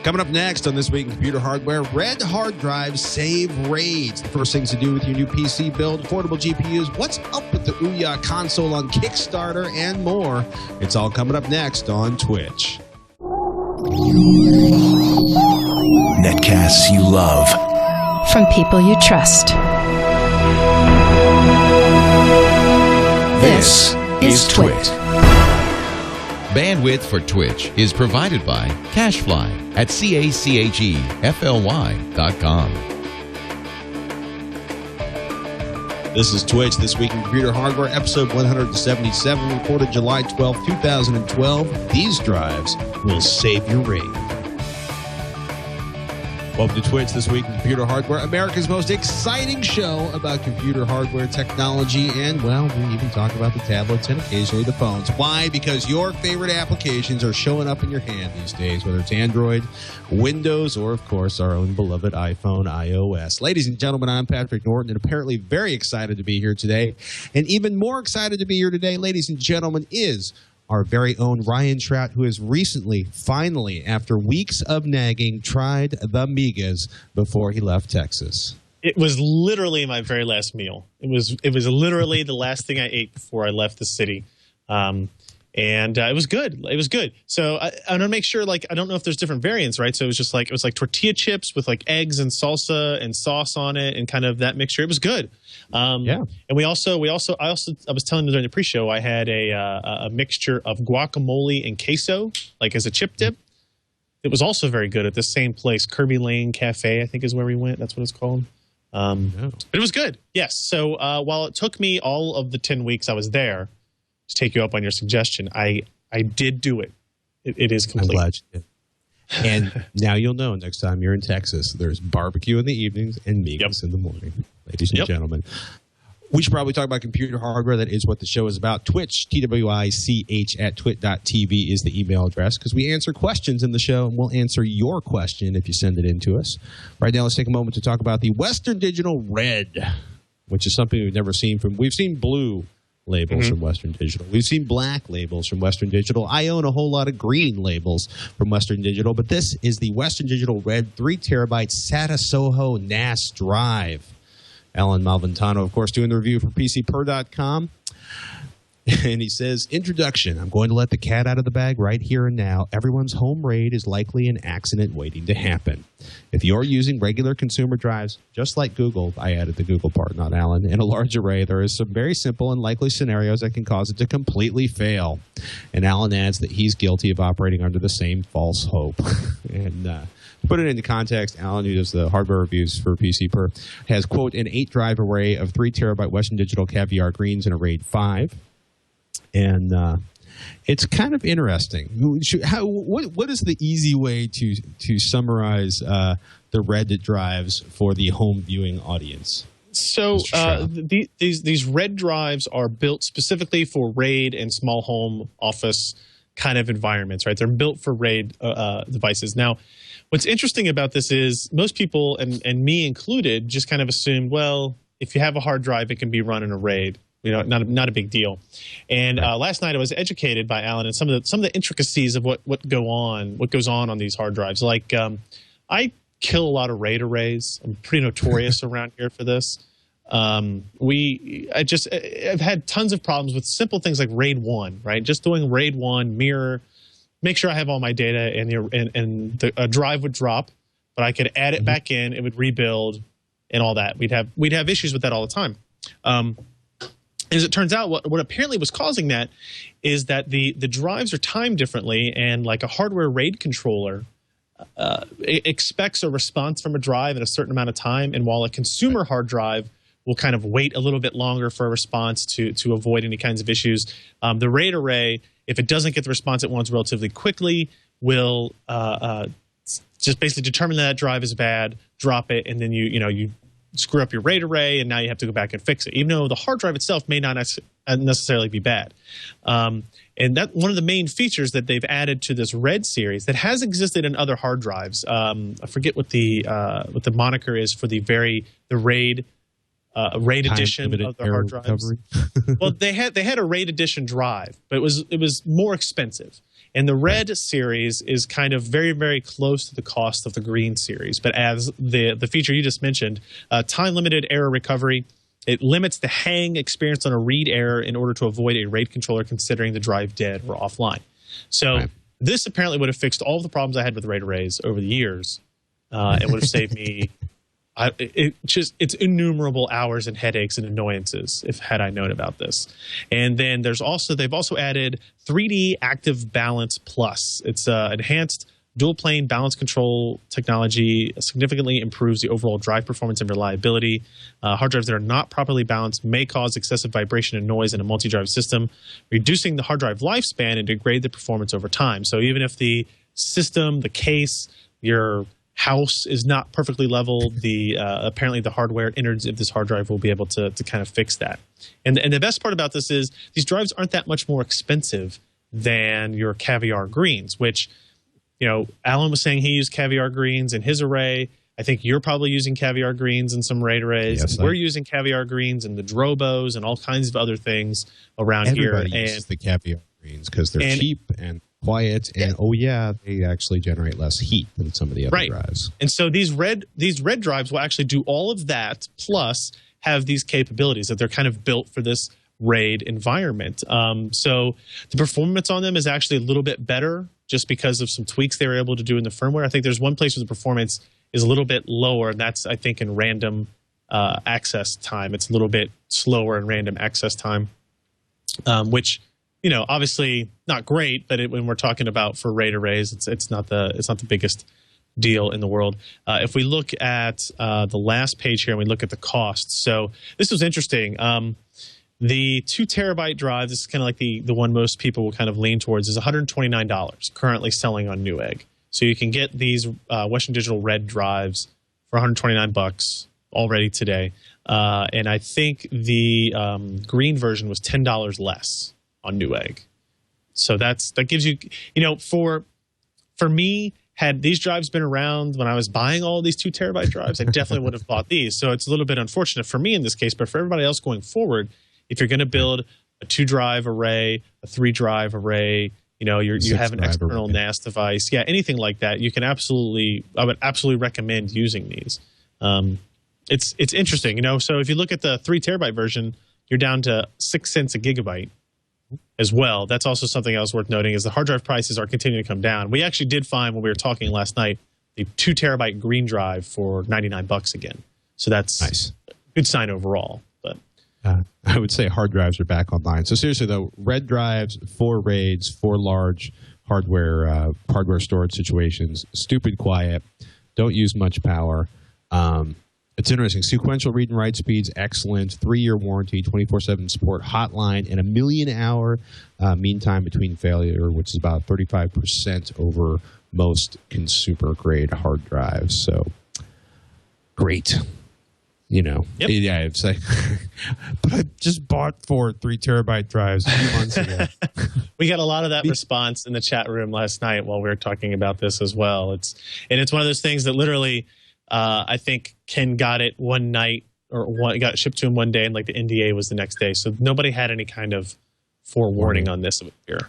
Coming up next on This Week in Computer Hardware, red hard drives save raids. The first things to do with your new PC build, affordable GPUs, what's up with the Ouya console on Kickstarter, and more. It's all coming up next on Twitch. Netcasts you love. From people you trust. This is TWiT. Bandwidth for Twitch is provided by Cachefly at CACHEFLY.com. This is Twitch, This Week in Computer Hardware, episode 177, recorded July 12, 2012. These drives will save your raid. Welcome to Twitch, This Week in Computer Hardware, America's most exciting show about computer hardware technology, and, well, we even talk about the tablets and occasionally the phones. Why? Because your favorite applications are showing up in your hand these days, whether it's Android, Windows, or, of course, our own beloved iPhone, iOS. Ladies and gentlemen, I'm Patrick Norton, and apparently very excited to be here today. And even more excited to be here today, ladies and gentlemen, is our very own Ryan Shrout, who has recently, finally, after weeks of nagging, tried the Migas before he left Texas. It was literally my very last meal. It was literally the last thing I ate before I left the city. And it was good. It was good. So I want to make sure, like, I don't know if there's different variants, right? So it was like tortilla chips with like eggs and salsa and sauce on it and kind of that mixture. It was good. Yeah. And I was telling you during the pre-show, I had a mixture of guacamole and queso, like as a chip dip. It was also very good at the same place, Kirby Lane Cafe, I think is where we went. That's what it's called. But it was good. Yes. So while it took me all of the 10 weeks I was there to take you up on your suggestion, I did do it. It is complete. I'm glad you did. And now you'll know next time you're in Texas, there's barbecue in the evenings and Migas in the morning, ladies and gentlemen. We should probably talk about computer hardware. That is what the show is about. Twitch, TWiCH at twit.tv is the email address, because we answer questions in the show, and we'll answer your question if you send it in to us. Right now, let's take a moment to talk about the Western Digital Red, which is something we've never seen from. We've seen blue labels from Western Digital. We've seen black labels from Western Digital. I own a whole lot of green labels from Western Digital, but this is the Western Digital Red 3 terabyte SATA Soho NAS drive. Alan Malventano, of course, doing the review for PCPer.com. And he says, introduction, I'm going to let the cat out of the bag right here and now. Everyone's home raid is likely an accident waiting to happen. If you're using regular consumer drives, just like Google, I added the Google part, not Alan, in a large array, there is some very simple and likely scenarios that can cause it to completely fail. And Alan adds that he's guilty of operating under the same false hope. And to put it into context, Alan, who does the hardware reviews for PCPer, has, quote, an 8-drive array of 3 terabyte Western Digital Caviar Greens in a RAID 5. And it's kind of interesting. What is the easy way to summarize the Reddit drives for the home viewing audience? So these Red drives are built specifically for RAID and small home office kind of environments, right? They're built for RAID devices. Now, what's interesting about this is most people, and me included, just kind of assumed, well, if you have a hard drive, it can be run in a RAID. You know, not a big deal. And last night I was educated by Alan and some of the intricacies of what goes on these hard drives. Like I kill a lot of RAID arrays. I'm pretty notorious around here for this. I've had tons of problems with simple things like RAID 1, right? Just doing RAID 1 mirror, make sure I have all my data, and a drive would drop, but I could add it back in, it would rebuild, and all that. We'd have issues with that all the time. As it turns out, what apparently was causing that is that the drives are timed differently, and like a hardware RAID controller expects a response from a drive in a certain amount of time, and while a consumer hard drive will kind of wait a little bit longer for a response to avoid any kinds of issues, the RAID array, if it doesn't get the response it wants relatively quickly, will just basically determine that drive is bad, drop it, and then you screw up your RAID array, and now you have to go back and fix it, even though the hard drive itself may not necessarily be bad. And that one of the main features that they've added to this Red series that has existed in other hard drives. I forget what the moniker is for the RAID RAID edition of the hard drives. Well, they had a RAID edition drive, but it was more expensive. And the red series is kind of very, very close to the cost of the green series. But as the feature you just mentioned, time-limited error recovery, it limits the hang experienced on a read error in order to avoid a RAID controller considering the drive dead or offline. So this apparently would have fixed all the problems I had with RAID arrays over the years. It would have saved me it's innumerable hours and headaches and annoyances had I known about this. And then they've also added 3D Active Balance Plus. It's enhanced dual plane balance control technology, significantly improves the overall drive performance and reliability. Hard drives that are not properly balanced may cause excessive vibration and noise in a multi-drive system, reducing the hard drive lifespan and degrade the performance over time. So even if the system, the case, your house is not perfectly leveled, apparently the hardware innards of this hard drive will be able to kind of fix that. And the best part about this is these drives aren't that much more expensive than your Caviar Greens, which, Alan was saying he used Caviar Greens in his array. I think you're probably using Caviar Greens in some RAID arrays. Yes, we're using Caviar Greens in the Drobos and all kinds of other things around Everybody here. uses the Caviar Greens because they're cheap and quiet, and they actually generate less heat than some of the other drives. And so these red drives will actually do all of that, plus have these capabilities that they're kind of built for this RAID environment. So the performance on them is actually a little bit better just because of some tweaks they were able to do in the firmware. I think there's one place where the performance is a little bit lower, and that's, I think, in random access time. It's a little bit slower in random access time, which, obviously not great, but when we're talking about for RAID arrays, it's not the biggest deal in the world. If we look at the last page here and we look at the costs, so this was interesting. The 2 terabyte drive, this is kind of like the one most people will kind of lean towards, is $129 currently selling on Newegg. So you can get these Western Digital Red drives for $129 already today. And I think the green version was $10 less on Newegg. So that gives you, for me, had these drives been around when I was buying all these 2 terabyte drives, I definitely would have bought these. So it's a little bit unfortunate for me in this case, but for everybody else going forward, if you're going to build a 2-drive array, a 3-drive array, you have an external NAS device, anything like that, I would absolutely recommend using these. It's interesting, So if you look at the 3 terabyte version, you're down to 6 cents a gigabyte as well. That's also something else worth noting is the hard drive prices are continuing to come down. We actually did find when we were talking last night the 2 terabyte green drive for $99 again. So that's nice. A good sign overall. But I would say hard drives are back online. So seriously though, red drives, 4 RAIDs, 4 large hardware storage situations, stupid quiet, don't use much power. It's interesting. Sequential read and write speeds, excellent. 3-year warranty, 24/7 support hotline, and a 1,000,000-hour mean time between failure, which is about 35% over most consumer-grade hard drives. So, great. Yeah, it's like, but I just bought 4 3 terabyte drives a few months ago. We got a lot of that response in the chat room last night while we were talking about this as well. It's one of those things that literally, I think Ken got it one night got it shipped to him one day, and like the NDA was the next day. So nobody had any kind of forewarning on this here.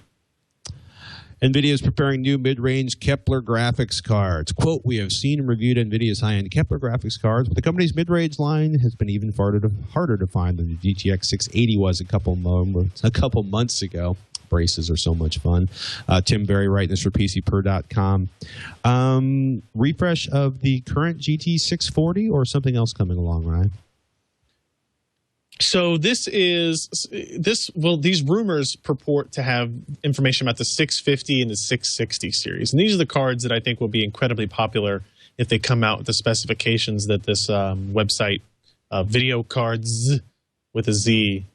NVIDIA is preparing new mid-range Kepler graphics cards. Quote, we have seen and reviewed NVIDIA's high-end Kepler graphics cards, but the company's mid-range line has been even harder to find than the GTX 680 was a couple months ago. Braces are so much fun. Tim Berry writing this for PCPer.com. Refresh of the current GT 640 or something else coming along, Ryan? So these rumors purport to have information about the 650 and the 660 series. And these are the cards that I think will be incredibly popular if they come out with the specifications that this website, Video Cards with a Z,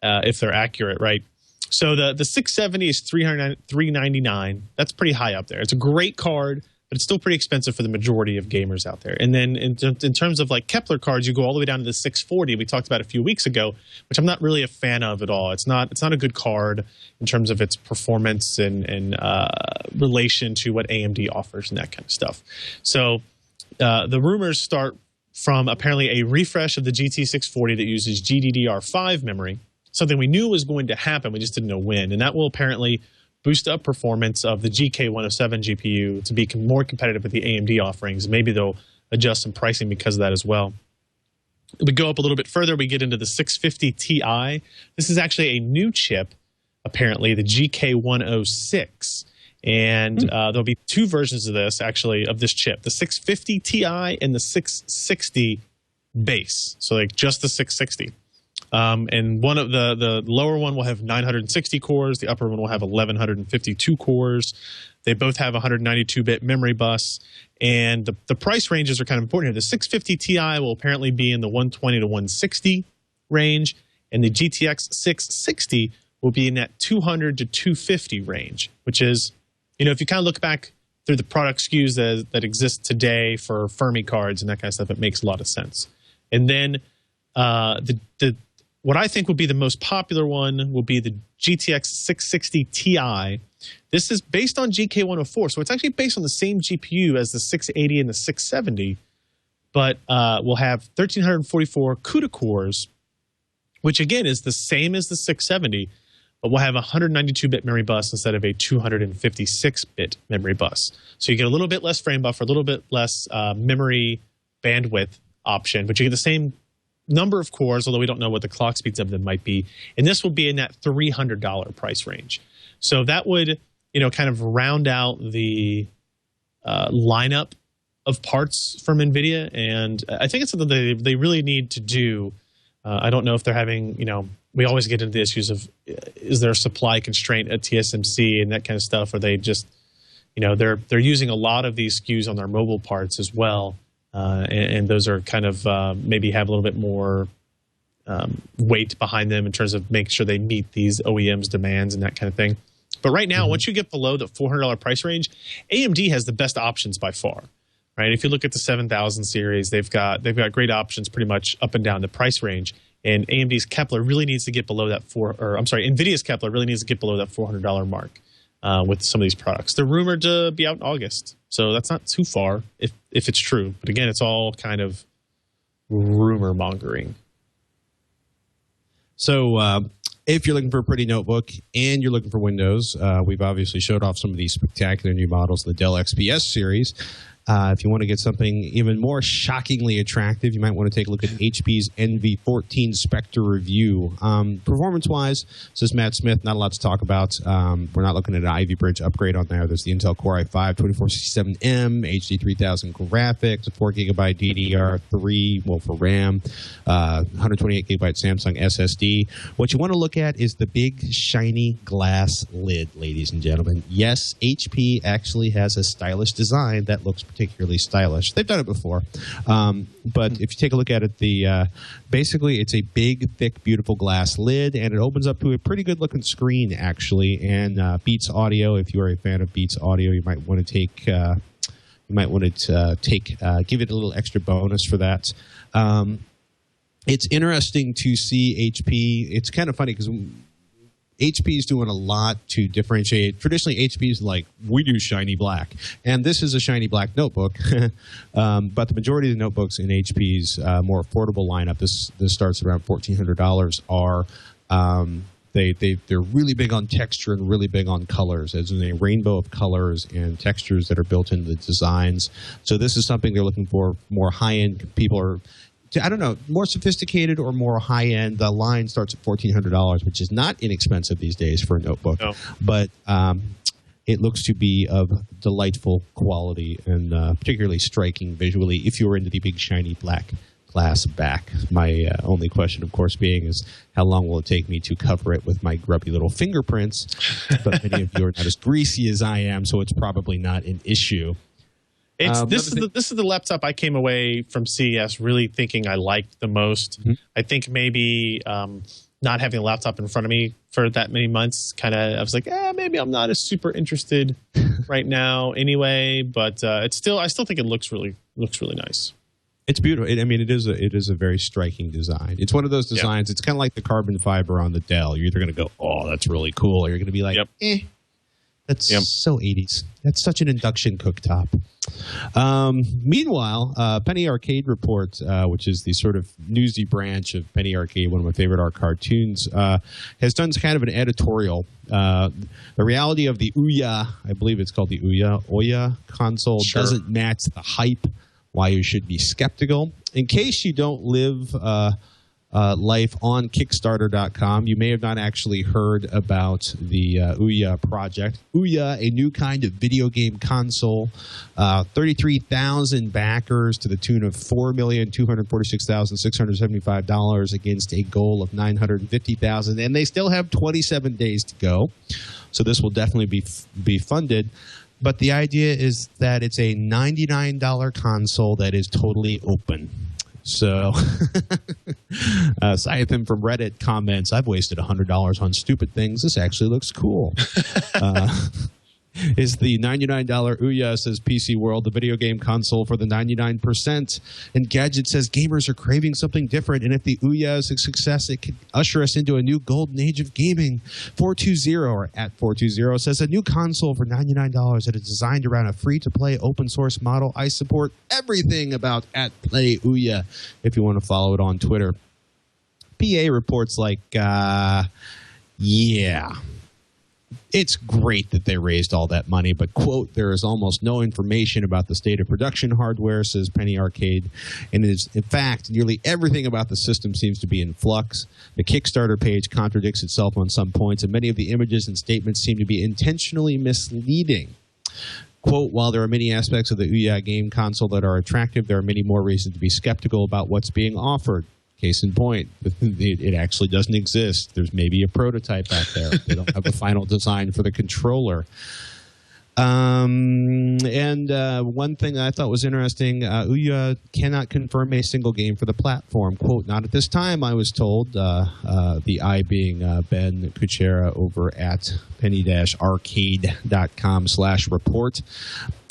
if they're accurate, right? So the 670 is $399. That's pretty high up there. It's a great card, but it's still pretty expensive for the majority of gamers out there. And then in terms of like Kepler cards, you go all the way down to the 640 we talked about a few weeks ago, which I'm not really a fan of at all. It's not a good card in terms of its performance and relation to what AMD offers and that kind of stuff. So the rumors start from apparently a refresh of the GT 640 that uses GDDR5 memory, something we knew was going to happen. We just didn't know when. And that will apparently boost up performance of the GK107 GPU to be more competitive with the AMD offerings. Maybe they'll adjust some pricing because of that as well. We go up a little bit further, we get into the 650 Ti. This is actually a new chip, apparently, the GK106. And there'll be two versions of this, actually, of this chip, the 650 Ti and the 660 base. So like just the 660. And one of the lower one will have 960 cores. The upper one will have 1152 cores. They both have 192-bit memory bus. And the price ranges are kind of important here. The 650 Ti will apparently be in the 120 to 160 range. And the GTX 660 will be in that 200 to 250 range, which is, you know, if you kind of look back through the product SKUs that exist today for Fermi cards and that kind of stuff, it makes a lot of sense. And then what I think will be the most popular one will be the GTX 660 Ti. This is based on GK104, so it's actually based on the same GPU as the 680 and the 670, but will have 1,344 CUDA cores, which again is the same as the 670, but we'll have a 192-bit memory bus instead of a 256-bit memory bus. So you get a little bit less frame buffer, a little bit less memory bandwidth option, but you get the same number of cores, although we don't know what the clock speeds of them might be. And this will be in that $300 price range. So that would, you know, kind of round out the lineup of parts from NVIDIA. And I think it's something they really need to do. I don't know if they're having, you know, we always get into the issues of, is there a supply constraint at TSMC and that kind of stuff? Or they just, you know, they're using a lot of these SKUs on their mobile parts as well. And those are kind of maybe have a little bit more weight behind them in terms of making sure they meet these OEMs' demands and that kind of thing. But right now, once you get below the $400 price range, AMD has the best options by far. Right? If you look at the 7000 series, they've got great options pretty much up and down the price range. And AMD's Kepler really needs to get below that NVIDIA's Kepler really needs to get below that $400 mark with some of these products. They're rumored to be out in August, so that's not too far if it's true. But again, it's all kind of rumor mongering. So if you're looking for a pretty notebook and you're looking for Windows, we've obviously showed off some of these spectacular new models, the Dell XPS series. If you want to get something even more shockingly attractive, you might want to take a look at HP's NV14 Spectre review. Performance-wise, says Matt Smith, not a lot to talk about. We're not looking at an Ivy Bridge upgrade on there. There's the Intel Core i5 2467M, HD 3000 graphics, a 4GB DDR3, well, for RAM, 128GB Samsung SSD. What you want to look at is the big, shiny glass lid, ladies and gentlemen. Yes, HP actually has a stylish design that looks particularly stylish. They've done it before. But if you take a look at it, basically it's a big, thick, beautiful glass lid, and it opens up to a pretty good-looking screen, actually. And Beats Audio, if you are a fan of Beats Audio, you might want to take give it a little extra bonus for that. It's interesting to see HP. It's kind of funny because HP is doing a lot to differentiate. Traditionally, HP is like, we do shiny black. And this is a shiny black notebook. But the majority of the notebooks in HP's more affordable lineup, this starts around $1,400, are they're really big on texture and really big on colors. There's a rainbow of colors and textures that are built into the designs. So this is something they're looking for. More high-end people are, I don't know, more sophisticated or more high-end. The line starts at $1,400, which is not inexpensive these days for a notebook. No. But it looks to be of delightful quality and particularly striking visually if you're into the big, shiny black glass back. My only question, of course, being is how long will it take me to cover it with my grubby little fingerprints? But many of you are not as greasy as I am, so it's probably not an issue. This is the laptop I came away from CES really thinking I liked the most. Mm-hmm. I think maybe not having a laptop in front of me for that many months, I was like, maybe I'm not as super interested right now anyway. But I still think it looks really nice. It's beautiful. It is a very striking design. It's one of those designs. It's kind of like the carbon fiber on the Dell. You're either going to go, oh, that's really cool, or you're going to be like, that's so 80s. That's such an induction cooktop. Meanwhile, Penny Arcade Report, which is the sort of newsy branch of Penny Arcade, one of my favorite art cartoons, has done kind of an editorial. The reality of the Ouya, I believe it's called the Ouya console, doesn't match the hype. Why you should be skeptical. In case you don't live life on Kickstarter.com, you may have not actually heard about the Ouya project. Ouya, a new kind of video game console, 33,000 backers to the tune of $4,246,675 against a goal of $950,000, and they still have 27 days to go. So this will definitely be funded. But the idea is that it's a $99 console that is totally open. So, Scythen from Reddit comments, I've wasted $100 on stupid things. This actually looks cool. Is the $99 Ouya, says PC World, the video game console for the 99%. And Gadget says gamers are craving something different, and if the Ouya is a success, it could usher us into a new golden age of gaming. 420, or at 420, says a new console for $99 that is designed around a free-to-play open-source model. I support everything about @Play Ouya if you want to follow it on Twitter. PA reports like, yeah. It's great that they raised all that money, but, quote, there is almost no information about the state of production hardware, says Penny Arcade. And it is, in fact, nearly everything about the system seems to be in flux. The Kickstarter page contradicts itself on some points, and many of the images and statements seem to be intentionally misleading. Quote, while there are many aspects of the Ouya game console that are attractive, there are many more reasons to be skeptical about what's being offered. Case in point, it actually doesn't exist. There's maybe a prototype out there. They don't have a final design for the controller. And one thing I thought was interesting, Ouya cannot confirm a single game for the platform. Quote, not at this time, I was told. The I being Ben Kuchera over at penny-arcade.com/report.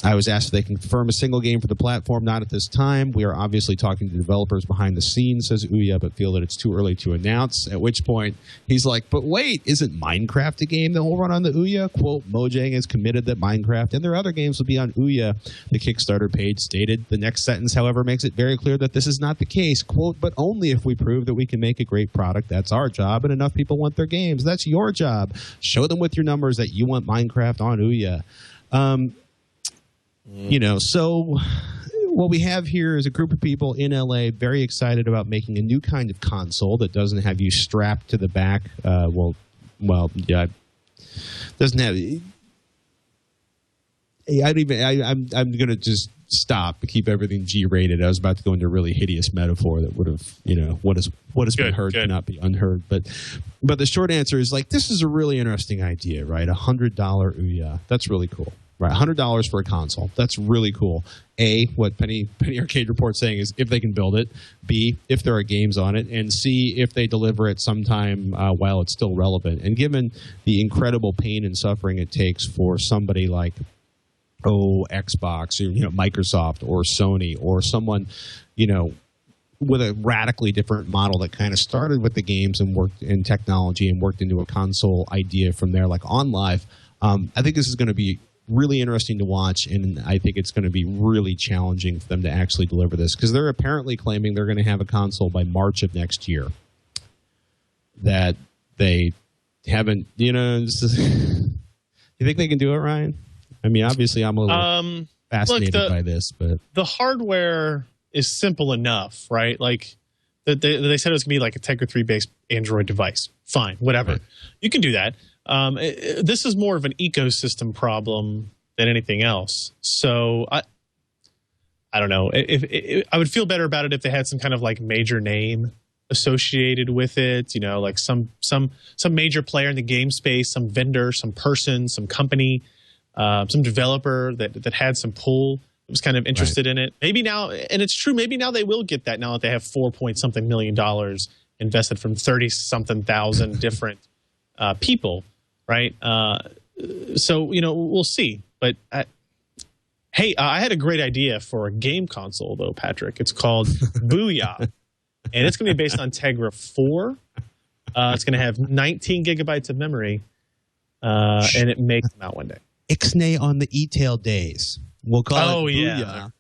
I was asked if they can confirm a single game for the platform. Not at this time. We are obviously talking to developers behind the scenes, says Ouya, but feel that it's too early to announce. At which point, he's like, but wait, isn't Minecraft a game that will run on the Ouya? Quote, Mojang is committed that Minecraft and their other games will be on Ouya, the Kickstarter page stated. The next sentence, however, makes it very clear that this is not the case. Quote, but only if we prove that we can make a great product. That's our job, and enough people want their games. That's your job. Show them with your numbers that you want Minecraft on Ouya. You know, so what we have here is a group of people in LA very excited about making a new kind of console that doesn't have you strapped to the back. Doesn't have. I'm going to just stop to keep everything G-rated. I was about to go into a really hideous metaphor that would have, what has been heard cannot be unheard. But the short answer is, like, this is a really interesting idea, right? $100 Ouya. That's really cool. Right, $100 for a console. That's really cool. A, what Penny Arcade Report's saying is if they can build it. B, if there are games on it. And C, if they deliver it sometime while it's still relevant. And given the incredible pain and suffering it takes for somebody like, Xbox, or, Microsoft or Sony or someone, with a radically different model that kind of started with the games and worked in technology and worked into a console idea from there, like OnLive. I think this is going to be really interesting to watch, and I think it's going to be really challenging for them to actually deliver this, because they're apparently claiming they're going to have a console by March of next year. That they haven't, you think they can do it, Ryan? I mean, obviously I'm a little fascinated by this, but the hardware is simple enough, right? Like they said it was going to be like a Tegra 3 based Android device. Fine, whatever. Right. You can do that. This is more of an ecosystem problem than anything else. So I don't know. If I would feel better about it if they had some kind of like major name associated with it. Like some major player in the game space, some vendor, some person, some company, some developer that had some pull. Was kind of interested in it. Maybe now, and it's true. Maybe now they will get that now that they have $4.something million invested from 30-something thousand different people. Right. So, we'll see. But I had a great idea for a game console, though, Patrick. It's called Booyah. And it's going to be based on Tegra 4. It's going to have 19 gigabytes of memory. And it may come out one day. Ixnay on the e-tail days. We'll call it yeah. Ouya.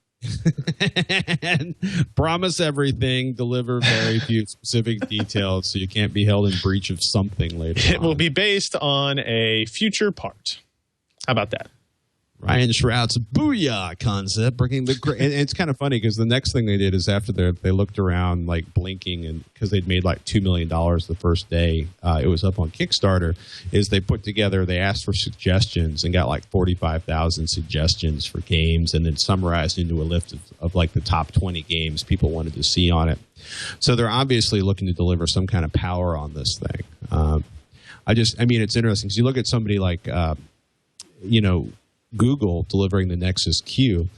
And promise everything, deliver very few specific details, so you can't be held in breach of something later It will be based on a future part. How about that? Ryan Shrout's Booyah concept, bringing the and it's kind of funny because the next thing they did is after they looked around like blinking, and because they'd made like $2 million the first day, it was up on Kickstarter. Is they asked for suggestions and got like 45,000 suggestions for games, and then summarized into a list of like the top 20 games people wanted to see on it. So they're obviously looking to deliver some kind of power on this thing. I mean, it's interesting because you look at somebody like, Google delivering the Nexus Q.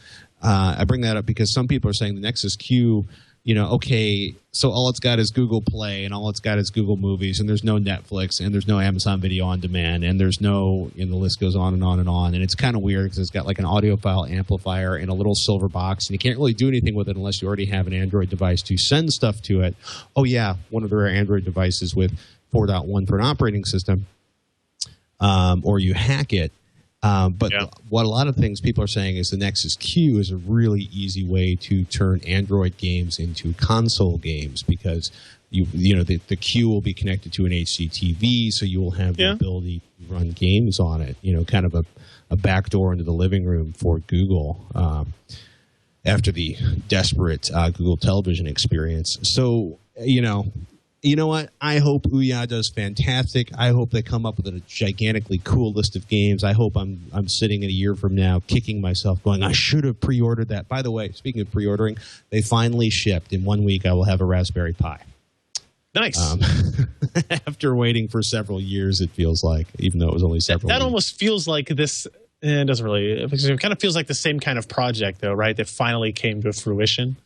I bring that up because some people are saying the Nexus Q, okay, so all it's got is Google Play and all it's got is Google Movies, and there's no Netflix and there's no Amazon Video on Demand, and there's no, and the list goes on and on and on. And it's kind of weird because it's got like an audiophile amplifier and a little silver box, and you can't really do anything with it unless you already have an Android device to send stuff to it. Oh yeah, one of the rare Android devices with 4.1 for an operating system, or you hack it. What a lot of things people are saying is the Nexus Q is a really easy way to turn Android games into console games because the Q will be connected to an HDTV, so you will have the ability to run games on it. Kind of a backdoor into the living room for Google after the desperate Google television experience. So you know what? I hope Ouya does fantastic. I hope they come up with a gigantically cool list of games. I hope I'm sitting in a year from now kicking myself going, I should have pre-ordered that. By the way, speaking of pre-ordering, they finally shipped. In 1 week, I will have a Raspberry Pi. Nice. After waiting for several years, it feels like, even though it was only several That weeks. almost feels like this. It doesn't really. It kind of feels like the same kind of project, though, right? That finally came to fruition.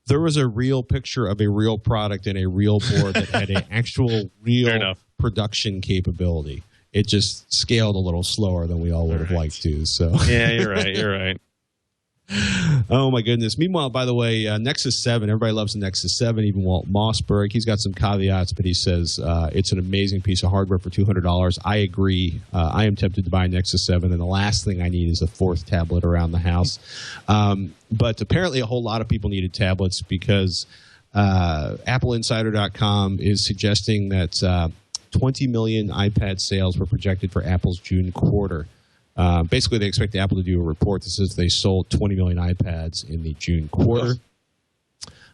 There was a real picture of a real product and a real board that had an actual real production capability. It just scaled a little slower than we all would have liked to. So yeah, you're right. You're right. Oh, my goodness. Meanwhile, by the way, Nexus 7, everybody loves the Nexus 7, even Walt Mossberg. He's got some caveats, but he says it's an amazing piece of hardware for $200. I agree. I am tempted to buy Nexus 7, and the last thing I need is a fourth tablet around the house. But apparently a whole lot of people needed tablets because AppleInsider.com is suggesting that 20 million iPad sales were projected for Apple's June quarter. Basically, they expect Apple to do a report that says they sold 20 million iPads in the June quarter,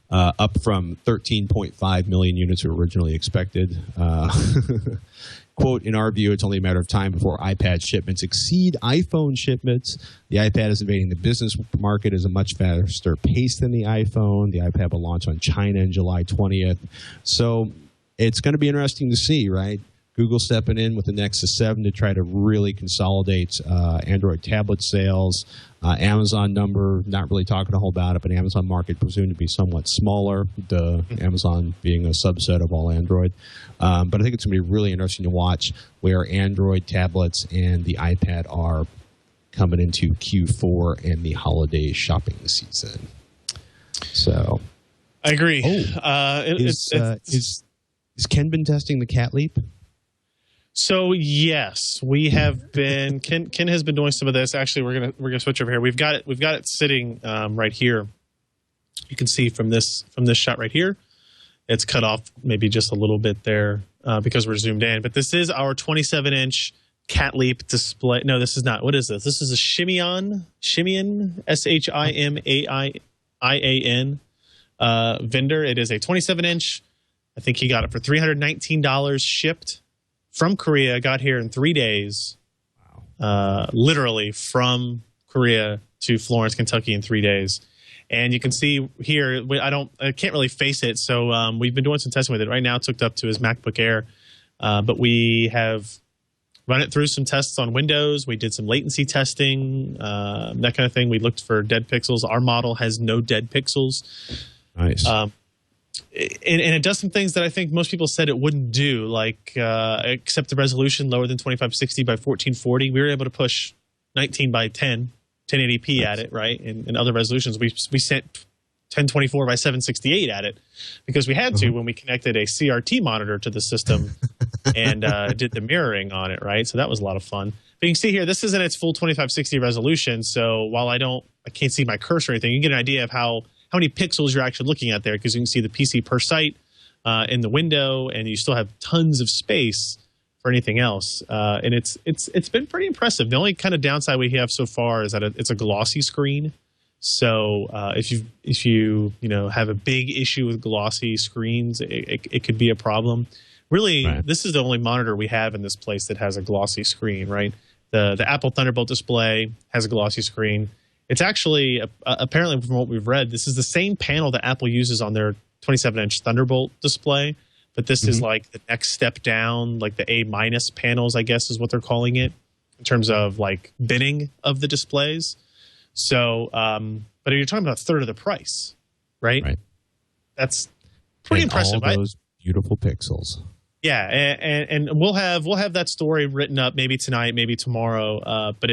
up from 13.5 million units were originally expected. Quote, in our view, it's only a matter of time before iPad shipments exceed iPhone shipments. The iPad is invading the business market at a much faster pace than the iPhone. The iPad will launch on China on July 20th. So it's going to be interesting to see, right? Google stepping in with the Nexus 7 to try to really consolidate Android tablet sales. Amazon number, not really talking a whole about it, but Amazon market presumed to be somewhat smaller, Amazon being a subset of all Android. But I think it's going to be really interesting to watch where Android tablets and the iPad are coming into Q4 and the holiday shopping season. So, I agree. Is Ken been testing the Cat Leap? So yes, we have been. Ken has been doing some of this. Actually, we're gonna switch over here. We've got it sitting right here. You can see from this shot right here, it's cut off maybe just a little bit there because we're zoomed in. But this is our 27-inch Cat Leap display. No, this is not. What is this? This is a Shimian SHIMAIAN vendor. It is a 27-inch. I think he got it for $319 shipped from Korea. Got here in 3 days. Wow. Literally from Korea to Florence, Kentucky in 3 days. And you can see here, I can't really face it. So we've been doing some testing with it. Right now it's hooked up to his MacBook Air. But we have run it through some tests on Windows. We did some latency testing, that kind of thing. We looked for dead pixels. Our model has no dead pixels. Nice. And it does some things that I think most people said it wouldn't do, like accept the resolution lower than 2560 by 1440. We were able to push 19 by 1080p at it, right? And other resolutions. We sent 1024 by 768 at it because we had to when we connected a CRT monitor to the system and did the mirroring on it, right? So that was a lot of fun. But you can see here, this isn't its full 2560 resolution. So while I can't see my cursor or anything, you get an idea of how many pixels you're actually looking at there, because you can see the PC per site in the window, and you still have tons of space for anything else. And it's been pretty impressive. The only kind of downside we have so far is that it's a glossy screen. So if you have a big issue with glossy screens, it could be a problem. Really, right. This is the only monitor we have in this place that has a glossy screen, right? The Apple Thunderbolt display has a glossy screen. It's actually, apparently from what we've read, this is the same panel that Apple uses on their 27-inch Thunderbolt display, but this is like the next step down, like the A- panels, I guess is what they're calling it, in terms of like binning of the displays. So, but you're talking about a third of the price, right? Right. That's pretty impressive. All those beautiful pixels. Yeah, and we'll have that story written up maybe tonight, maybe tomorrow. But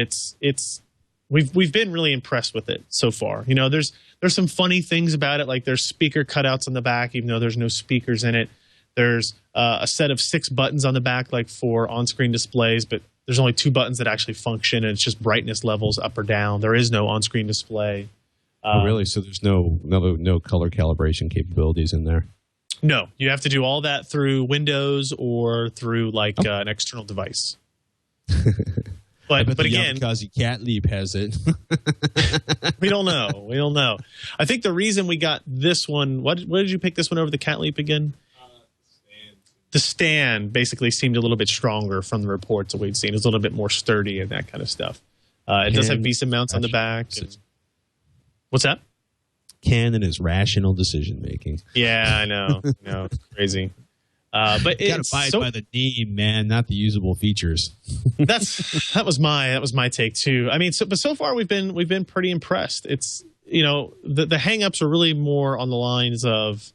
we've been really impressed with it so far. You know, there's some funny things about it, like there's speaker cutouts on the back, even though there's no speakers in it. There's a set of 6 buttons on the back, like for on-screen displays, but there's only 2 buttons that actually function, and it's just brightness levels up or down. There is no on-screen display. Oh, really? So there's no color calibration capabilities in there? No, you have to do all that through Windows or through like an external device. But again, Yamakaze Cat Leap has it. We don't know. I think the reason we got this one. What did you pick this one over the Cat Leap again? The stand basically seemed a little bit stronger from the reports that we'd seen. It's a little bit more sturdy and that kind of stuff. It does have VESA mounts on the back. What's that? Ken and his rational decision making. Yeah, I know. It's crazy. But you got to buy it by the name, man, not the usable features. that was my take too. I mean, so far we've been pretty impressed. It's the hang-ups are really more on the lines of,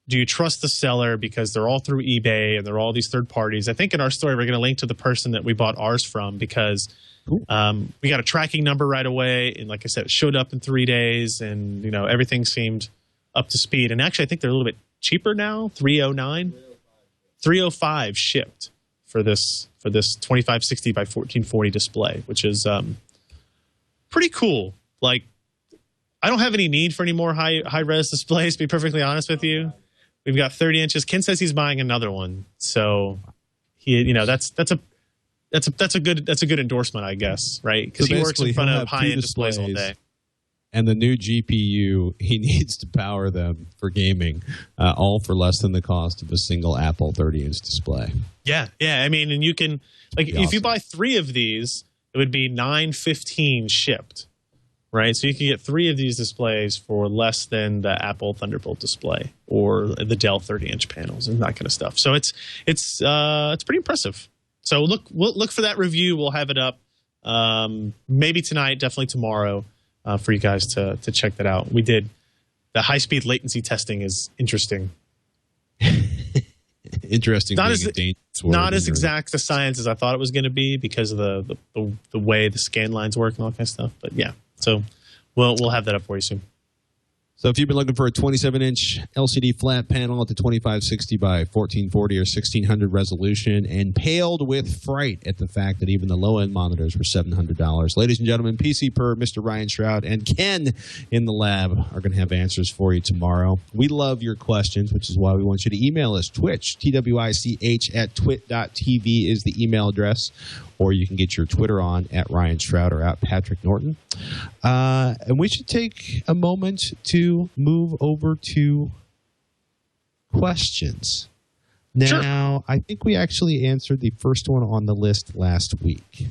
do you trust the seller because they're all through eBay and they're all these third parties? I think in our story we're going to link to the person that we bought ours from, because we got a tracking number right away, and like I said, it showed up in 3 days, and everything seemed up to speed. And actually, I think they're a little bit cheaper now. $305 shipped for this 2560 by 1440 display, which is pretty cool. Like, I don't have any need for any more high res displays, to be perfectly honest with you. We've got 30 inches. Ken says he's buying another one, so that's a good endorsement, I guess, right? Because he works in front of high-end displays all day. And the new GPU, he needs to power them for gaming, all for less than the cost of a single Apple 30-inch display. Yeah. I mean, and you can, like, if you buy 3 of these, it would be $915 shipped, right? So you can get 3 of these displays for less than the Apple Thunderbolt display or the Dell 30-inch panels and that kind of stuff. So it's pretty impressive. So look for that review. We'll have it up maybe tonight, definitely tomorrow, for you guys to check that out. We did the high-speed latency testing is interesting. Interesting. Not as exact a science as I thought it was going to be because of the way the scan lines work and all that kind of stuff. But yeah, so we'll have that up for you soon. So if you've been looking for a 27-inch LCD flat panel at the 2560 by 1440 or 1600 resolution, and paled with fright at the fact that even the low-end monitors were $700, ladies and gentlemen, PC Per, Mr. Ryan Shrout, and Ken in the lab are going to have answers for you tomorrow. We love your questions, which is why we want you to email us. TWiCH, TWiCH at twit.tv is the email address, or you can get your Twitter on at Ryan Shrout or at Patrick Norton. And we should take a moment to move over to questions. Now, sure. I think we actually answered the first one on the list last week.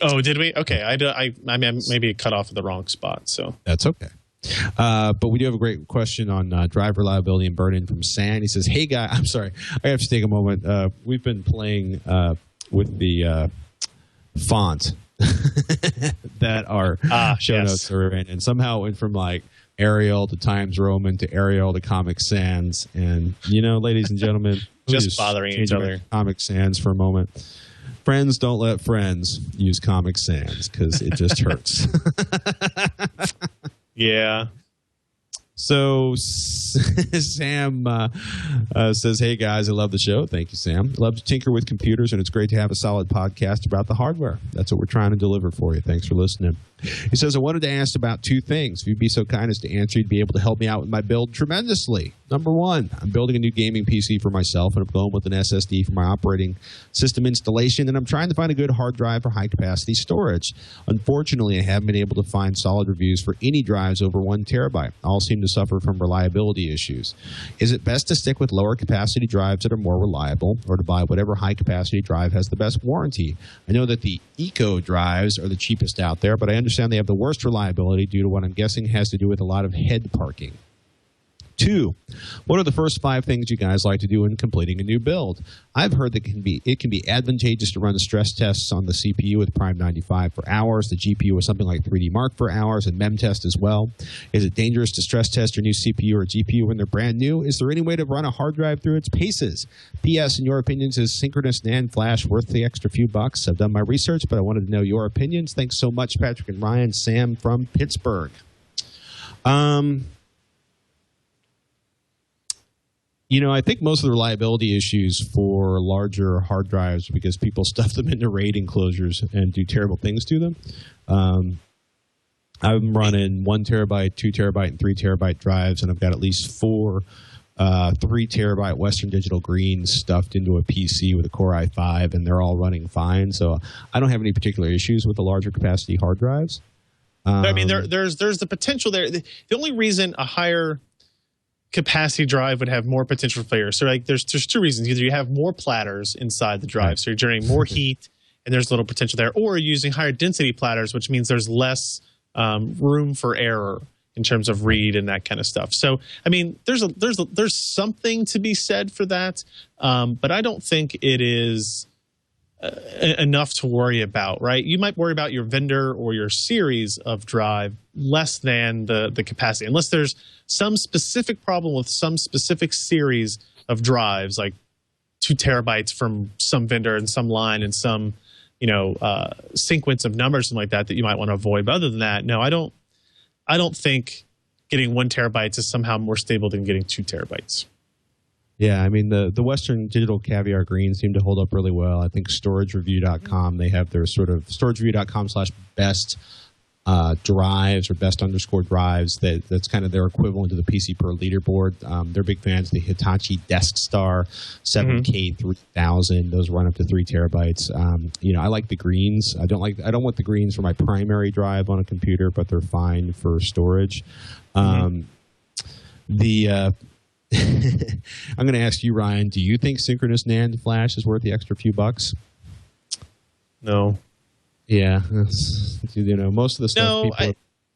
Oh, did we? Okay. I maybe cut off at the wrong spot. So that's okay. But we do have a great question on drive reliability and burn-in from San. He says, hey, guy, I'm sorry. I have to take a moment. We've been playing with the font that our show notes are in, and somehow went from like Arial to Times Roman to Arial to Comic Sans. And, ladies and gentlemen, just bothering each other. Comic Sans for a moment. Friends don't let friends use Comic Sans because it just hurts. Yeah. So Sam says, hey, guys, I love the show. Thank you, Sam. Love to tinker with computers, and it's great to have a solid podcast about the hardware. That's what we're trying to deliver for you. Thanks for listening. He says, I wanted to ask about two things. If you'd be so kind as to answer, you'd be able to help me out with my build tremendously. Number one, I'm building a new gaming PC for myself, and I'm going with an SSD for my operating system installation, and I'm trying to find a good hard drive for high-capacity storage. Unfortunately, I haven't been able to find solid reviews for any drives over 1 terabyte. All seem to suffer from reliability issues. Is it best to stick with lower-capacity drives that are more reliable, or to buy whatever high-capacity drive has the best warranty? I know that the Eco drives are the cheapest out there, but I understand they have the worst reliability due to what I'm guessing has to do with a lot of head parking. 2, what are the first 5 things you guys like to do in completing a new build? I've heard that it can be advantageous to run the stress tests on the CPU with Prime 95 for hours, the GPU with something like 3D Mark for hours, and memtest as well. Is it dangerous to stress test your new CPU or GPU when they're brand new? Is there any way to run a hard drive through its paces? P.S. In your opinions, is synchronous NAND flash worth the extra few bucks? I've done my research, but I wanted to know your opinions. Thanks so much, Patrick and Ryan. Sam from Pittsburgh. You know, I think most of the reliability issues for larger hard drives because people stuff them into RAID enclosures and do terrible things to them. I'm running 1 terabyte, 2 terabyte, and 3 terabyte drives, and I've got at least 4 3 terabyte Western Digital Greens stuffed into a PC with a Core i5, and they're all running fine. So I don't have any particular issues with the larger capacity hard drives. I mean, there's the potential there. The only reason a higher capacity drive would have more potential failure. So like there's 2 reasons. Either you have more platters inside the drive, so you're generating more heat and there's little potential there, or you're using higher density platters, which means there's less room for error in terms of read and that kind of stuff. So I mean, there's something to be said for that, but I don't think it is enough to worry about, right? You might worry about your vendor or your series of drive less than the capacity, unless there's some specific problem with some specific series of drives, like 2 terabytes from some vendor and some line and some, sequence of numbers, something like that you might want to avoid. But other than that, no, I don't think getting 1 terabyte is somehow more stable than getting 2 terabytes. Yeah, I mean, the Western Digital Caviar Greens seem to hold up really well. I think StorageReview.com, they have their sort of StorageReview.com/best drives or best_drives. That's kind of their equivalent to the PC Per leaderboard. They're big fans of the Hitachi DeskStar 7K 3000. Those run up to 3 terabytes. I like the greens. I don't want the greens for my primary drive on a computer, but they're fine for storage. I'm going to ask you, Ryan, do you think synchronous NAND flash is worth the extra few bucks? No. Yeah. Most of the stuff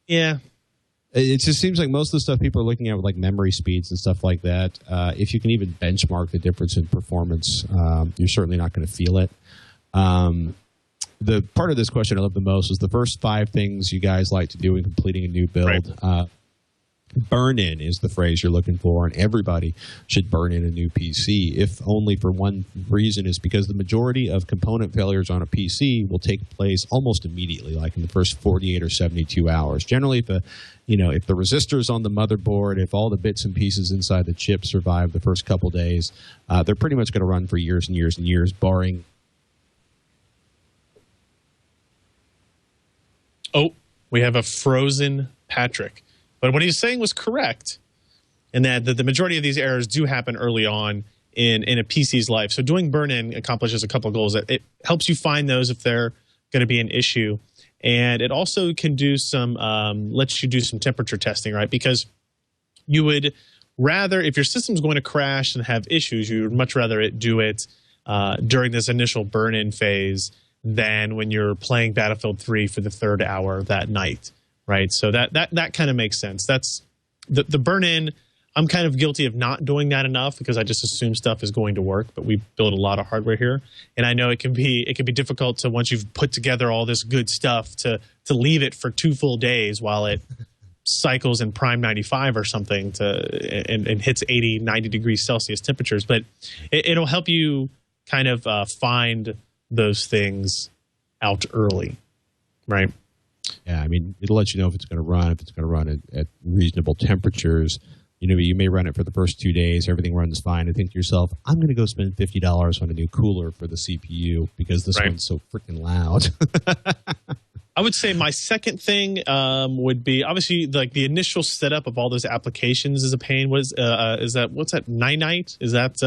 it just seems like most of the stuff people are looking at with like memory speeds and stuff like that, if you can even benchmark the difference in performance, you're certainly not going to feel it. The part of this question I love the most is the first 5 things you guys like to do in completing a new build. Right. Burn-in is the phrase you're looking for, and everybody should burn in a new PC, if only for one reason, is because the majority of component failures on a PC will take place almost immediately, like in the first 48 or 72 hours. Generally, if the resistors on the motherboard, if all the bits and pieces inside the chip survive the first couple days, they're pretty much going to run for years and years and years, barring... Oh, we have a frozen Patrick. But what he was saying was correct, in that the majority of these errors do happen early on in a PC's life. So doing burn-in accomplishes a couple of goals. It helps you find those if they're going to be an issue. And it also can do lets you do some temperature testing, right? Because you would rather, if your system's going to crash and have issues, you would much rather it do it during this initial burn-in phase than when you're playing Battlefield 3 for the 3rd hour that night. Right, so that kind of makes sense. That's the burn-in. I'm kind of guilty of not doing that enough because I just assume stuff is going to work. But we build a lot of hardware here, and I know it can be difficult to, once you've put together all this good stuff, to leave it for 2 full days while it cycles in Prime 95 or something and hits 80, 90 degrees Celsius temperatures. But it'll help you kind of find those things out early, right? Yeah, I mean, it'll let you know if it's going to run, at reasonable temperatures. You know, you may run it for the first 2 days, everything runs fine, and think to yourself, I'm going to go spend $50 on a new cooler for the CPU because this one's so freaking loud. I would say my second thing would be, obviously, like the initial setup of all those applications is a pain. What's that, Ninite? Is that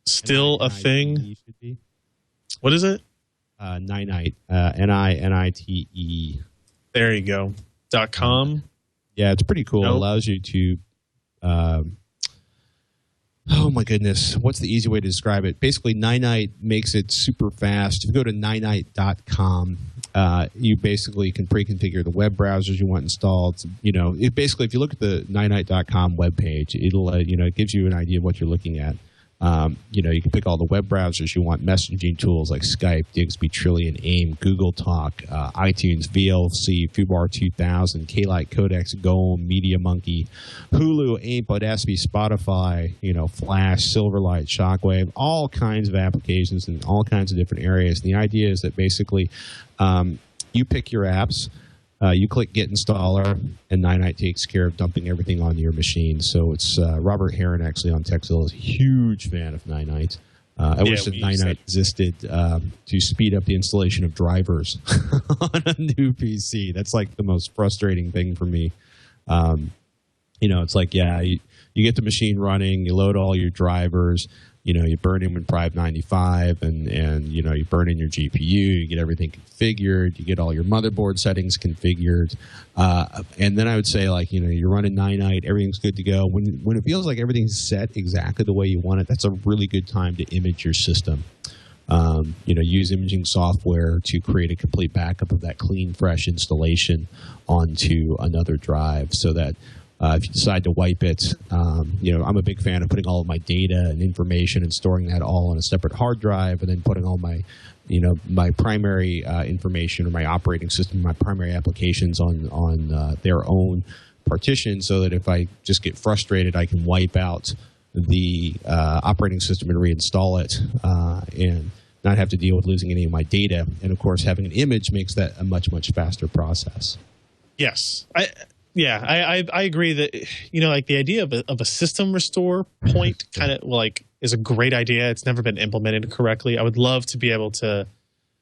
still a thing? What is it? Ninite, Ninite. There you go. .com. Yeah, it's pretty cool. Nope. It allows you to, oh my goodness, what's the easy way to describe it? Basically, Ninite makes it super fast. If you go to ninite.com, you basically can pre-configure the web browsers you want installed. You know, if you look at the ninite.com webpage, it gives you an idea of what you're looking at. You know, you can pick all the web browsers you want, messaging tools like Skype, Digsby, Trillion, AIM, Google Talk, iTunes, VLC, Fubar 2000, K-Lite, Codex, Goem, MediaMonkey, Hulu, AIM, Audacity, Spotify, you know, Flash, Silverlight, Shockwave, all kinds of applications in all kinds of different areas. And the idea is that basically you pick your apps. You click Get Installer, and Ninite takes care of dumping everything onto your machine. So it's Robert Heron, actually, on TechZilla, is a huge fan of Ninite. I wish that Ninite existed to speed up the installation of drivers on a new PC. That's like the most frustrating thing for me. You know, it's like, you get the machine running, you load all your drivers, you know, you burn them in Prive 95, and you know, you burn in your GPU, you get everything configured, you get all your motherboard settings configured, and then I would say, like, you know, you're running Ninite, everything's good to go. When it feels like everything's set exactly the way you want it, that's a really good time to image your system. You know, use imaging software to create a complete backup of that clean, fresh installation onto another drive, so that if you decide to wipe it, you know, I'm a big fan of putting all of my data and information and storing that all on a separate hard drive, and then putting all my, you know, my primary information, or my operating system, my primary applications on their own partition, so that if I just get frustrated, I can wipe out the operating system and reinstall it, and not have to deal with losing any of my data. And of course, having an image makes that a much, much faster process. Yes. I agree that, you know, like the idea of a system restore point kind of like is a great idea. It's never been implemented correctly. I would love to be able to,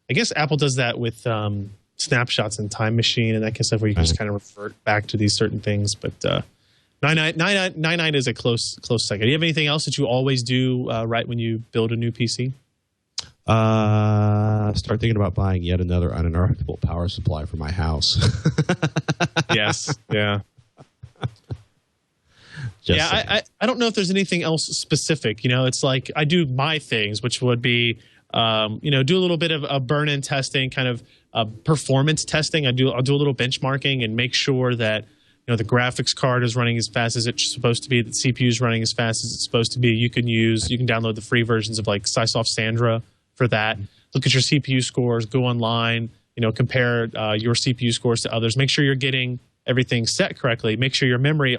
I guess Apple does that with snapshots in Time Machine and that kind of stuff, where you can just kind of revert back to these certain things. But Ninite is a close second. Do you have anything else that you always do right when you build a new PC? Start thinking about buying yet another uninterruptible power supply for my house. Yes. Yeah. I don't know if there's anything else specific. You know, it's like I do my things, which would be, you know, do a little bit of burn-in testing, kind of performance testing. I'll do a little benchmarking and make sure that, you know, the graphics card is running as fast as it's supposed to be, the CPU is running as fast as it's supposed to be. You can download the free versions of like Sysoft Sandra for that. Look at your CPU scores, go online, you know, compare your CPU scores to others. Make sure you're getting everything set correctly. Make sure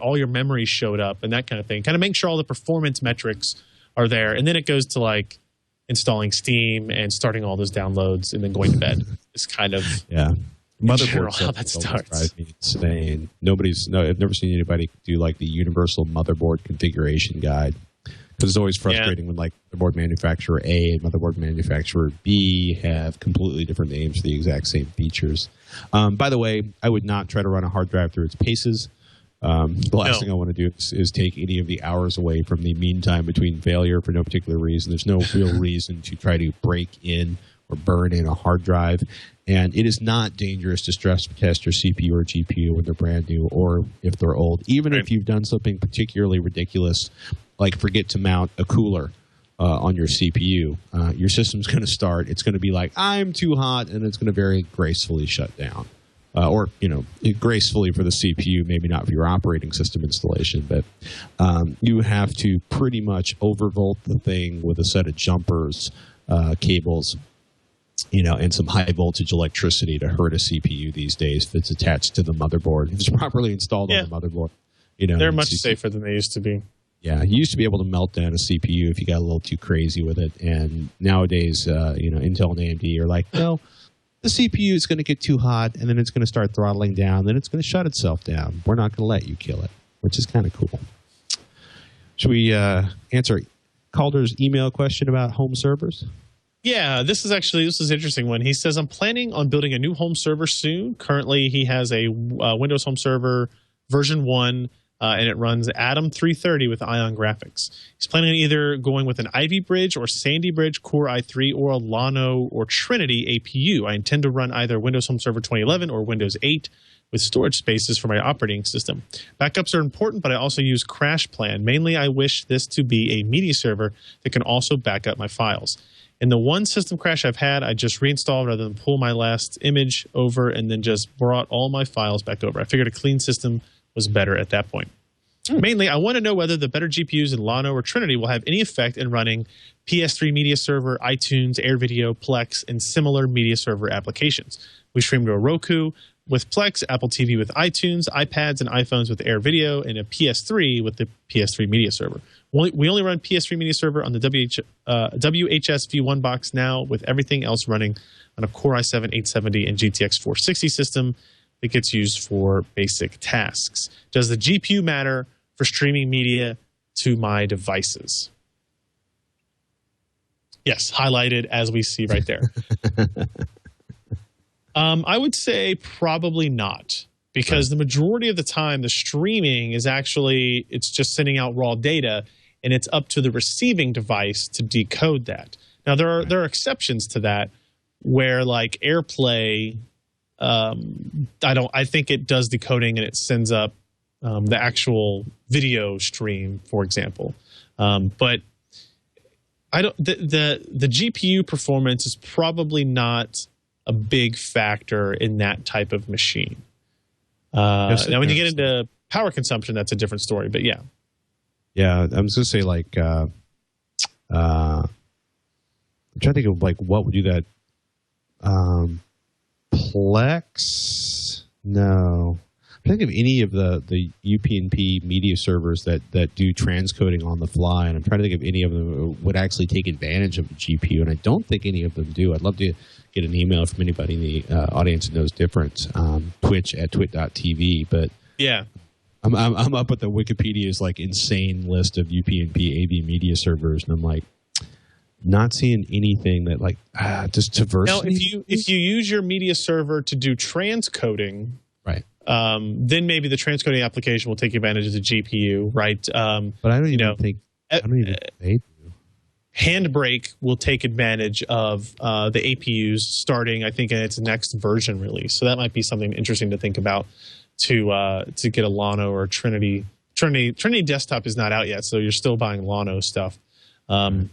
all your memory showed up and that kind of thing. Kind of make sure all the performance metrics are there. And then it goes to like installing Steam and starting all those downloads and then going to bed. It's kind of motherboard how that starts. Drives me insane. I've never seen anybody do like the universal motherboard configuration guide. Because it's always frustrating when, like, motherboard manufacturer A and motherboard manufacturer B have completely different names for the exact same features. By the way, I would not try to run a hard drive through its paces. The last thing I want to do is take any of the hours away from the mean time between failure for no particular reason. There's no real reason to try to break in or burn in a hard drive. And it is not dangerous to stress test your CPU or GPU when they're brand new or if they're old. Even if you've done something particularly ridiculous, like forget to mount a cooler on your CPU, your system's going to start. It's going to be like, I'm too hot, and it's going to very gracefully shut down. Or, you know, gracefully for the CPU, maybe not for your operating system installation. But you have to pretty much overvolt the thing with a set of jumpers, cables, you know, and some high voltage electricity to hurt a CPU these days if it's attached to the motherboard. If it's properly installed on the motherboard, you know, they're much safer than they used to be. Yeah, you used to be able to melt down a CPU if you got a little too crazy with it, and nowadays, you know, Intel and AMD are like, no, the CPU is going to get too hot, and then it's going to start throttling down. Then it's going to shut itself down. We're not going to let you kill it, which is kind of cool. Should we answer Calder's email question about home servers? Yeah, this is an interesting one. He says, I'm planning on building a new home server soon. Currently, he has a Windows home server version 1, and it runs Atom 330 with Ion graphics. He's planning on either going with an Ivy Bridge or Sandy Bridge Core i3 or a Llano or Trinity APU. I intend to run either Windows Home Server 2011 or Windows 8 with storage spaces for my operating system. Backups are important, but I also use CrashPlan. Mainly, I wish this to be a media server that can also back up my files. In the one system crash I've had, I just reinstalled rather than pull my last image over and then just brought all my files back over. I figured a clean system was better at that point. Mainly, I want to know whether the better GPUs in Llano or Trinity will have any effect in running PS3 Media Server, iTunes, AirVideo, Plex, and similar media server applications. We stream to a Roku with Plex, Apple TV with iTunes, iPads and iPhones with AirVideo, and a PS3 with the PS3 Media Server. We only run PS3 Media Server on the WHS V1 box now, with everything else running on a Core i7 870 and GTX 460 system that gets used for basic tasks. Does the GPU matter for streaming media to my devices? Yes, highlighted as we see right there. I would say probably not, because the majority of the time the streaming is actually, it's just sending out raw data, and it's up to the receiving device to decode that. Now, there are exceptions to that, where like AirPlay, I think it does decoding and it sends up the actual video stream, for example. But I don't. The GPU performance is probably not a big factor in that type of machine. Now, when you get into power consumption, that's a different story. But yeah. Yeah, I'm just gonna say like I'm trying to think of like what would do that. Plex? No. I'm trying to think of any of the UPnP media servers that do transcoding on the fly, and I'm trying to think of any of them would actually take advantage of the GPU, and I don't think any of them do. I'd love to get an email from anybody in the audience who knows different. Twitch at twit.tv, but yeah. I'm up at the Wikipedia's like insane list of UPnP AV media servers, and I'm like not seeing anything that like just diversity. Now, if you use your media server to do transcoding, right, then maybe the transcoding application will take advantage of the GPU, right? But I don't even think they do. Handbrake will take advantage of the APUs starting, I think, in its next version release. So that might be something interesting to think about. To get a Llano or a Trinity. Trinity desktop is not out yet, so you're still buying Llano stuff. And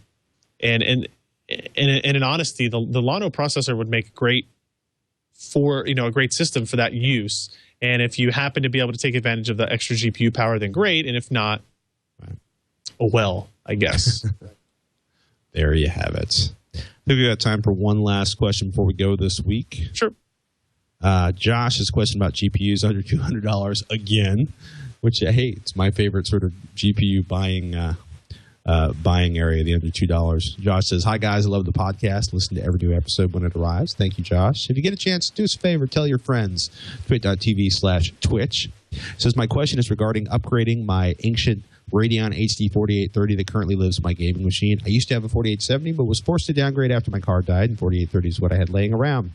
in honesty, the Llano processor would make great for a great system for that use. And if you happen to be able to take advantage of the extra GPU power, then great. And if not, oh well, I guess. There you have it. I think we got time for one last question before we go this week. Sure. Josh's question about GPUs under $200 again, which, hey, it's my favorite sort of GPU buying area, the under $2. Josh says, hi, guys. I love the podcast. Listen to every new episode when it arrives. Thank you, Josh. If you get a chance, do us a favor. Tell your friends. twit.tv/Twitch. Says, my question is regarding upgrading my ancient Radeon HD 4830 that currently lives in my gaming machine. I used to have a 4870, but was forced to downgrade after my card died, and 4830 is what I had laying around.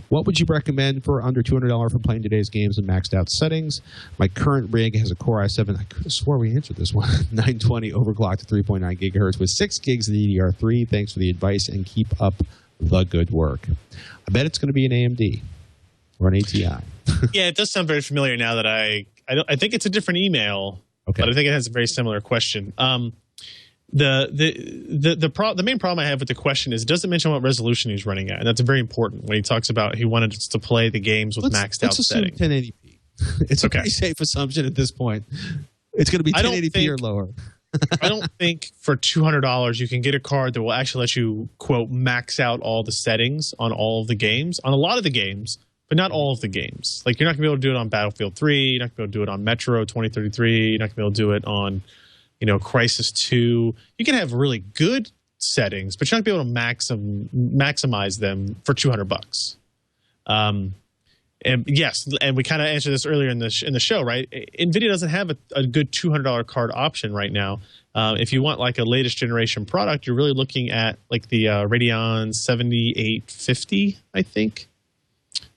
What would you recommend for under $200 for playing today's games and maxed out settings? My current rig has a Core i7. I could have swore we answered this one. 920 overclocked to 3.9 gigahertz with 6 gigs of DDR3. Thanks for the advice and keep up the good work. I bet it's going to be an AMD or an ATI. Yeah, it does sound very familiar now that I think it's a different email. Okay. But I think it has a very similar question. The main problem I have with the question is it doesn't mention what resolution he's running at, and that's very important when he talks about he wanted us to play the games with maxed out settings. 1080p. It's a pretty safe assumption at this point. It's going to be 1080p or lower. I don't think for $200 you can get a card that will actually let you, quote, max out all the settings on all of the games, on a lot of the games, but not all of the games. Like, you're not going to be able to do it on Battlefield 3. You're not going to be able to do it on Metro 2033. You're not going to be able to do it on, Crysis 2. You can have really good settings, but you're not going to be able to maximize them for $200. And yes, and we kind of answered this earlier in the show, right? NVIDIA doesn't have a good $200 card option right now. If you want like a latest generation product, you're really looking at like the Radeon 7850, I think.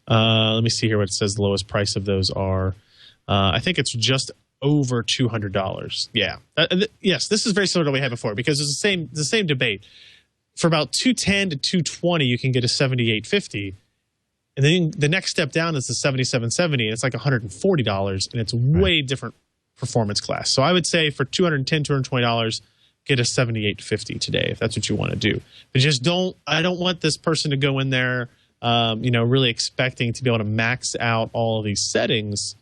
Let me see here what it says the lowest price of those are. I think it's just over $200. Yeah. Yes, this is very similar to what we had before because it's the same debate. For about $210 to $220, you can get a 7850. And then the next step down is the 7770, and it's like $140, and it's way different performance class. So I would say for $210, $220, get a 7850 today if that's what you want to do. But just I don't want this person to go in there, really expecting to be able to max out all of these settings,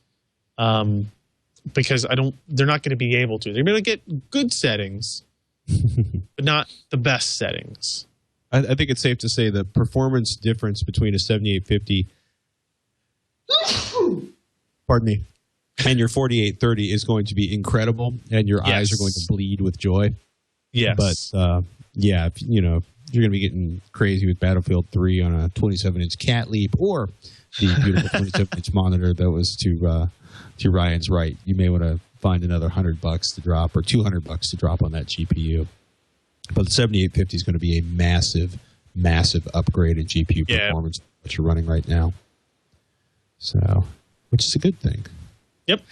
because they're not going to be able to. They're going to get good settings, but not the best settings. I think it's safe to say the performance difference between a 7850 pardon me, and your 4830 is going to be incredible, and your eyes are going to bleed with joy. Yes. But, if you're going to be getting crazy with Battlefield 3 on a 27-inch cat leap or the beautiful 27-inch monitor that was to Ryan's right, you may want to find another $100 to drop or $200 to drop on that GPU. But the 7850 is going to be a massive, massive upgrade in GPU performance that you're running right now. So, which is a good thing. Yep.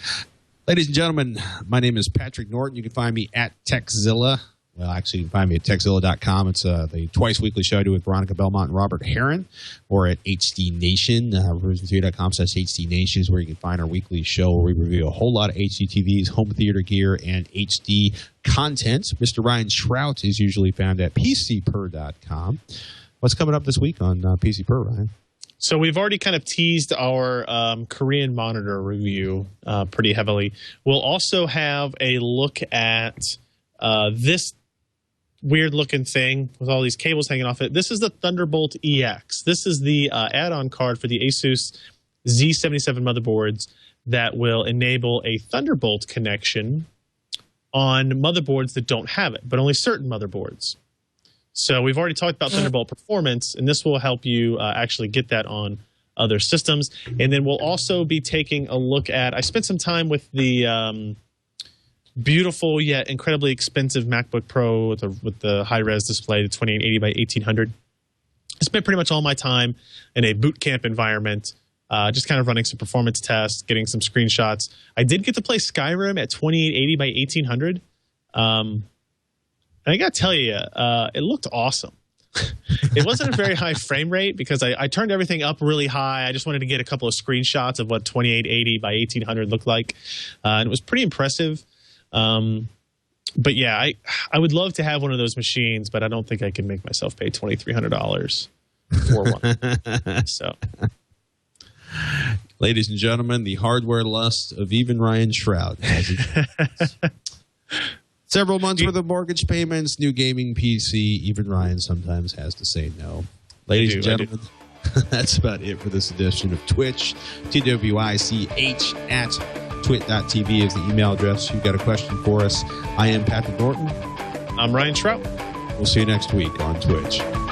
Ladies and gentlemen, my name is Patrick Norton. You can find me at TechZilla. Well, actually, you can find me at TechZilla.com. It's the twice weekly show I do with Veronica Belmont and Robert Heron, or at HD Nation, RevisionTheater.com/HD Nation is where you can find our weekly show where we review a whole lot of HD TVs, home theater gear, and HD content. Mr. Ryan Shrout is usually found at PCPer.com. What's coming up this week on PCPer, Ryan? So we've already kind of teased our Korean monitor review pretty heavily. We'll also have a look at this weird-looking thing with all these cables hanging off it. This is the Thunderbolt EX. This is the add-on card for the Asus Z77 motherboards that will enable a Thunderbolt connection on motherboards that don't have it, but only certain motherboards. So we've already talked about Thunderbolt performance, and this will help you actually get that on other systems. And then we'll also be taking a look at, I spent some time with the beautiful yet incredibly expensive MacBook Pro with the high-res display, the 2880 by 1800. I spent pretty much all my time in a boot camp environment, just kind of running some performance tests, getting some screenshots. I did get to play Skyrim at 2880 by 1800. And I got to tell you, it looked awesome. It wasn't a very high frame rate because I turned everything up really high. I just wanted to get a couple of screenshots of what 2880 by 1800 looked like. And it was pretty impressive. But yeah, I would love to have one of those machines, but I don't think I can make myself pay $2,300 for one. So, ladies and gentlemen, the hardware lust of even Ryan Shrout has several months worth of mortgage payments, new gaming PC. Even Ryan sometimes has to say no. Ladies and gentlemen, that's about it for this edition of TWiCH. TWiCH at twit.tv is the email address. You've got a question for us. I am Patrick Norton. I'm Ryan Shrout. We'll see you next week on TWiCH.